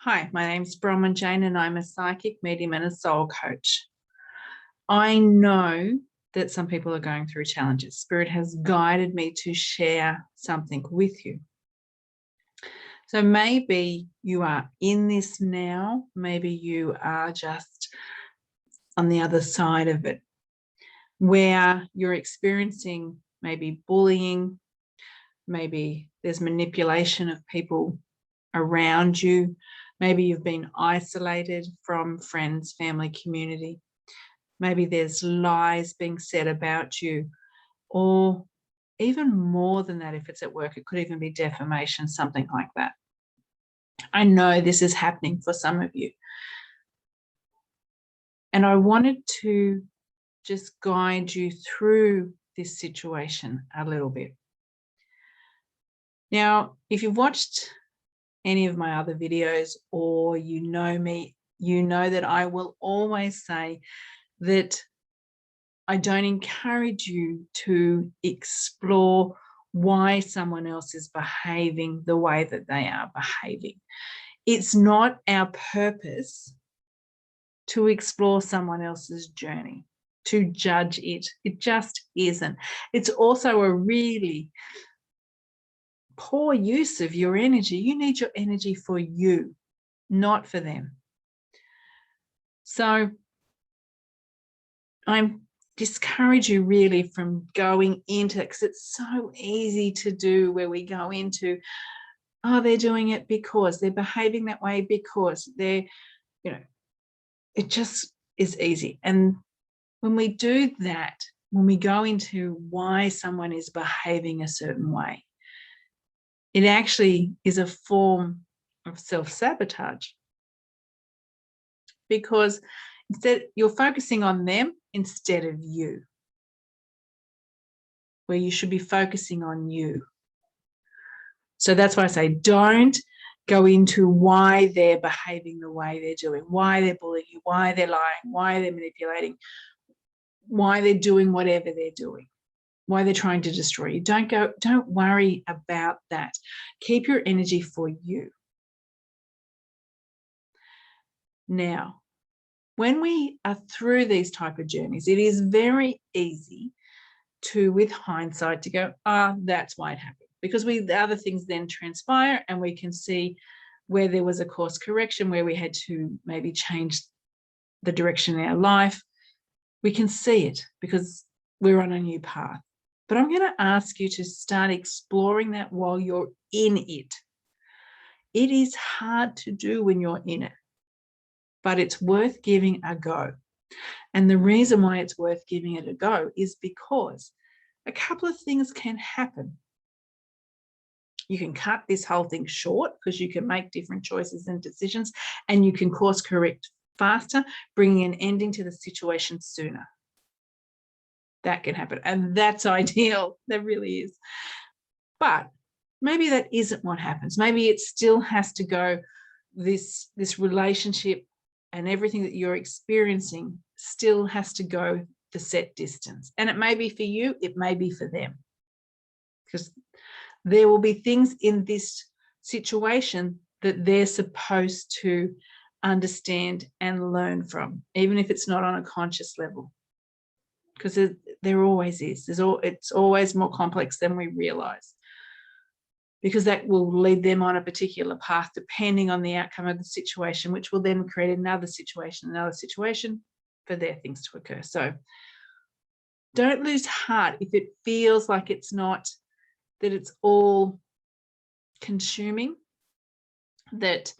Hi, my name's Bronwyn Jane and I'm a psychic medium and a soul coach. I know that some people are going through challenges. Spirit has guided me to share something with you. So maybe you are in this now, maybe you are just on the other side of it, where you're experiencing maybe bullying, maybe there's manipulation of people around you. Maybe you've been isolated from friends, family, community. Maybe there's lies being said about you, or even more than that, if it's at work, it could even be defamation, something like that. I know this is happening for some of you. And I wanted to just guide you through this situation a little bit. Now, if you've watched any of my other videos or you know me, you know that I will always say that I don't encourage you to explore why someone else is behaving the way that they are behaving. It's not our purpose to explore someone else's journey, to judge it. It just isn't. It's also a really poor use of your energy. You need your energy for you, not for them. So I discourage you really from going into it, because it's so easy to do, where we go into, oh, they're doing it because they're behaving that way, because they're, it just is easy. And when we do that, when we go into why someone is behaving a certain way, it actually is a form of self-sabotage, because instead you're focusing on them instead of you, where you should be focusing on you. So that's why I say don't go into why they're behaving the way they're doing, why they're bullying you, why they're lying, why they're manipulating, why they're doing whatever they're doing, why they're trying to destroy you. Don't worry about that. Keep your energy for you. Now, when we are through these type of journeys, it is very easy to, with hindsight, to go, that's why it happened. Because the other things then transpire and we can see where there was a course correction, where we had to maybe change the direction in our life. We can see it because we're on a new path. But I'm going to ask you to start exploring that while you're in it. It is hard to do when you're in it, but it's worth giving a go. And the reason why it's worth giving it a go is because a couple of things can happen. You can cut this whole thing short because you can make different choices and decisions, and you can course correct faster, bringing an ending to the situation sooner. That can happen, and that's ideal. That really is. But maybe that isn't what happens. Maybe it still has to go, this relationship and everything that you're experiencing still has to go the set distance. And it may be for you, it may be for them. Because there will be things in this situation that they're supposed to understand and learn from, even if it's not on a conscious level. Because there always is. It's always more complex than we realize, because that will lead them on a particular path depending on the outcome of the situation, which will then create another situation for their things to occur. So don't lose heart if it feels like it's not, that it's all consuming, that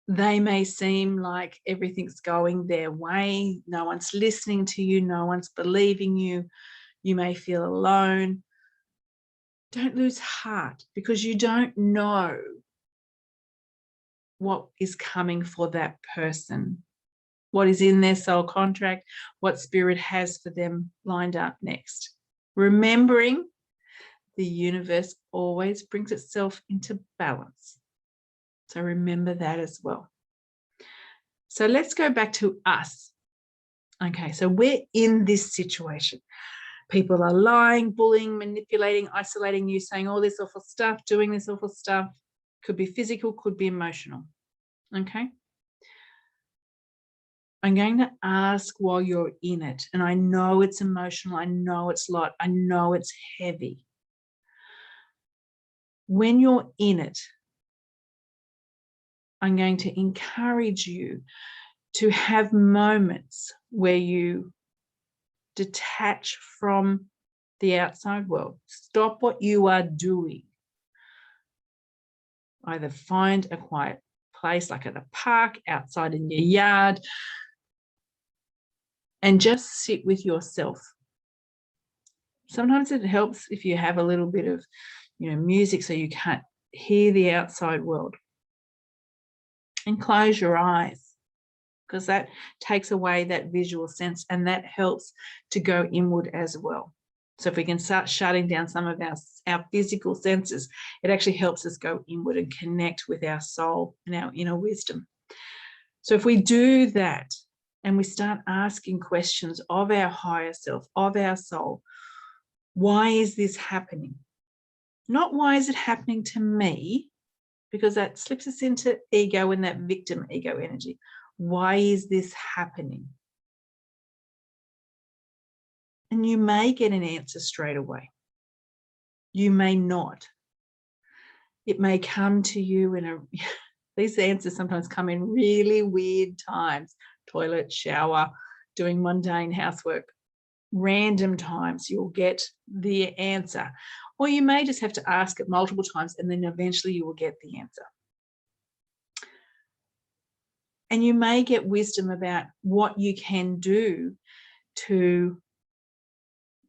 they may seem like everything's going their way. No one's listening to you. No one's believing you. You may feel alone. Don't lose heart, because you don't know what is coming for that person, what is in their soul contract, what spirit has for them lined up next. Remembering the universe always brings itself into balance. So remember that as well. So let's go back to us. Okay, so we're in this situation. People are lying, bullying, manipulating, isolating you, saying all this awful stuff, doing this awful stuff. Could be physical, could be emotional. Okay. I'm going to ask while you're in it, and I know it's emotional, I know it's a lot, I know it's heavy. When you're in it, I'm going to encourage you to have moments where you detach from the outside world. Stop what you are doing. Either find a quiet place, like at a park, outside in your yard, and just sit with yourself. Sometimes it helps if you have a little bit of, music so you can't hear the outside world. And close your eyes, because that takes away that visual sense, and that helps to go inward as well. So if we can start shutting down some of our physical senses, it actually helps us go inward and connect with our soul and our inner wisdom. So if we do that and we start asking questions of our higher self, of our soul, why is this happening? Not why is it happening to me, because that slips us into ego and that victim ego energy. Why is this happening? And you may get an answer straight away. You may not. It may come to you these answers sometimes come in really weird times. Toilet, shower, doing mundane housework. Random times you'll get the answer. Or you may just have to ask it multiple times, and then eventually you will get the answer. And you may get wisdom about what you can do to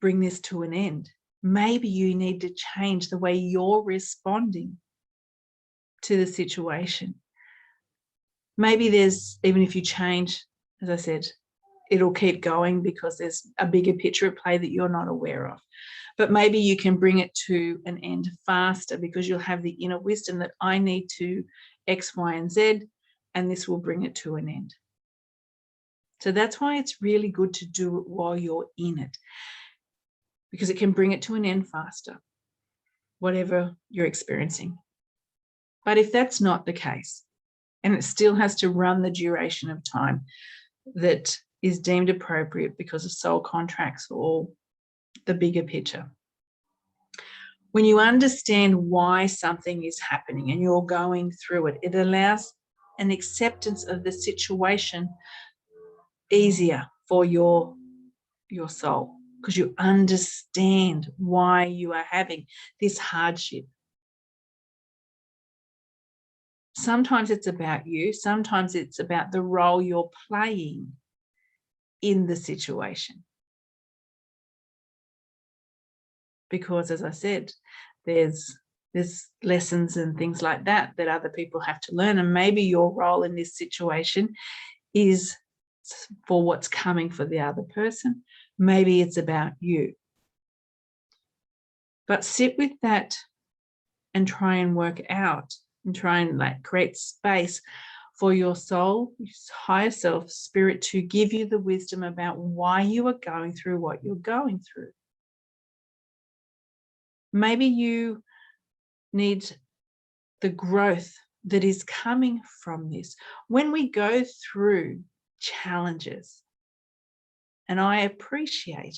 bring this to an end. Maybe you need to change the way you're responding to the situation. Maybe even if you change, as I said, it'll keep going because there's a bigger picture at play that you're not aware of. But maybe you can bring it to an end faster because you'll have the inner wisdom that I need to X, Y, and Z, and this will bring it to an end. So that's why it's really good to do it while you're in it, because it can bring it to an end faster, whatever you're experiencing. But if that's not the case, and it still has to run the duration of time that is deemed appropriate because of soul contracts or the bigger picture. When you understand why something is happening and you're going through it, it allows an acceptance of the situation easier for your soul, because you understand why you are having this hardship. Sometimes it's about you, sometimes it's about the role you're playing in the situation. Because, as I said, there's lessons and things like that other people have to learn, and maybe your role in this situation is for what's coming for the other person. Maybe it's about you. But sit with that and try and work out and try and create space for your soul, your higher self, spirit, to give you the wisdom about why you are going through what you're going through. Maybe you need the growth that is coming from this. When we go through challenges, and I appreciate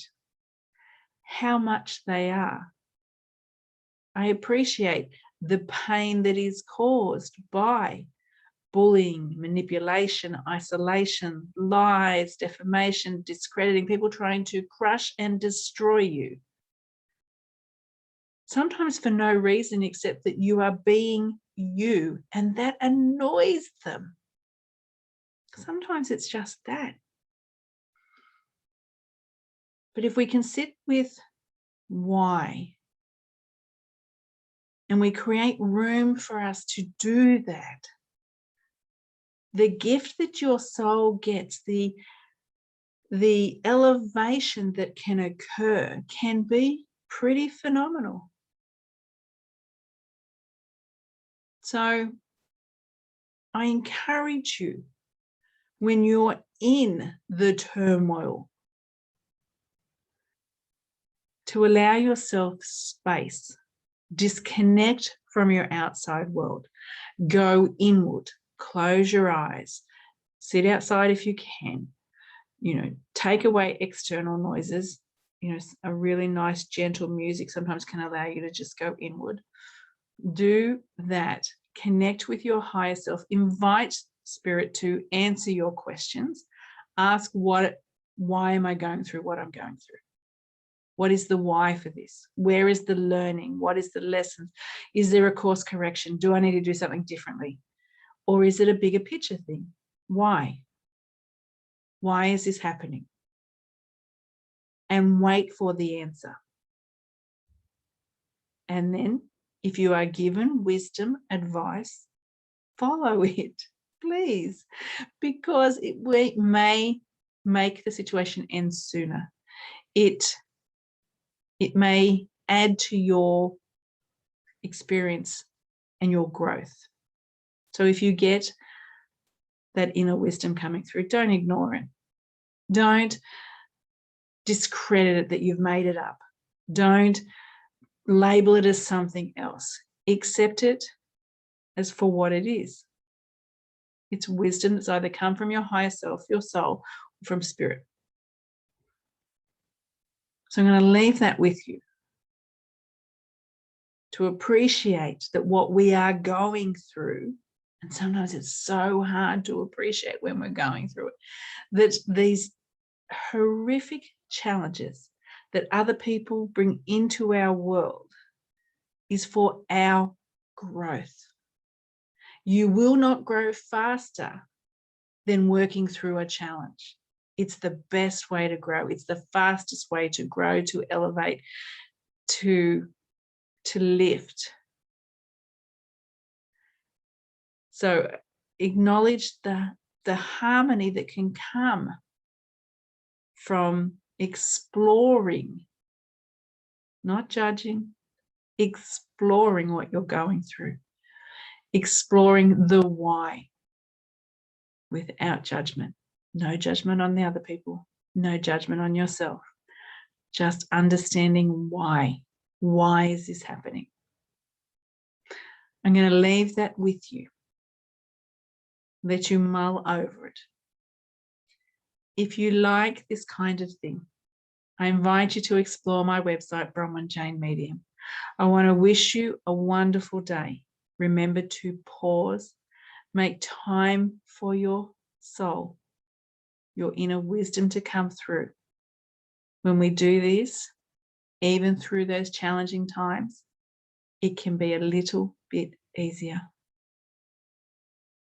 how much they are, I appreciate the pain that is caused by bullying, manipulation, isolation, lies, defamation, discrediting, people trying to crush and destroy you. Sometimes for no reason except that you are being you, and that annoys them. Sometimes it's just that. But if we can sit with why, and we create room for us to do that, the gift that your soul gets, the elevation that can occur can be pretty phenomenal. So I encourage you, when you're in the turmoil, to allow yourself space, disconnect from your outside world, go inward, close your eyes, sit outside if you can, take away external noises. A really nice, gentle music sometimes can allow you to just go inward. Do that. Connect with your higher self. Invite spirit to answer your questions. Ask why am I going through what I'm going through? What is the why for this? Where is the learning? What is the lesson? Is there a course correction? Do I need to do something differently? Or is it a bigger picture thing? Why? Why is this happening? And wait for the answer. And then, if you are given wisdom, advice, follow it, please, because it may make the situation end sooner. It may add to your experience and your growth. So if you get that inner wisdom coming through, don't ignore it. Don't discredit it that you've made it up. Don't label it as something else. Accept it as for what it is. It's wisdom that's either come from your higher self, your soul, or from spirit. So I'm going to leave that with you, to appreciate that what we are going through, and sometimes it's so hard to appreciate when we're going through it, that these horrific challenges that other people bring into our world is for our growth. You will not grow faster than working through a challenge. It's the best way to grow. It's the fastest way to grow, to elevate, to lift. So acknowledge the harmony that can come from exploring, not judging, exploring what you're going through, exploring the why without judgment. No judgment on the other people, no judgment on yourself, just understanding why. Why is this happening? I'm going to leave that with you. Let you mull over it. If you like this kind of thing, I invite you to explore my website, Bronwyn Jane Medium. I want to wish you a wonderful day. Remember to pause, make time for your soul, your inner wisdom to come through. When we do this, even through those challenging times, it can be a little bit easier.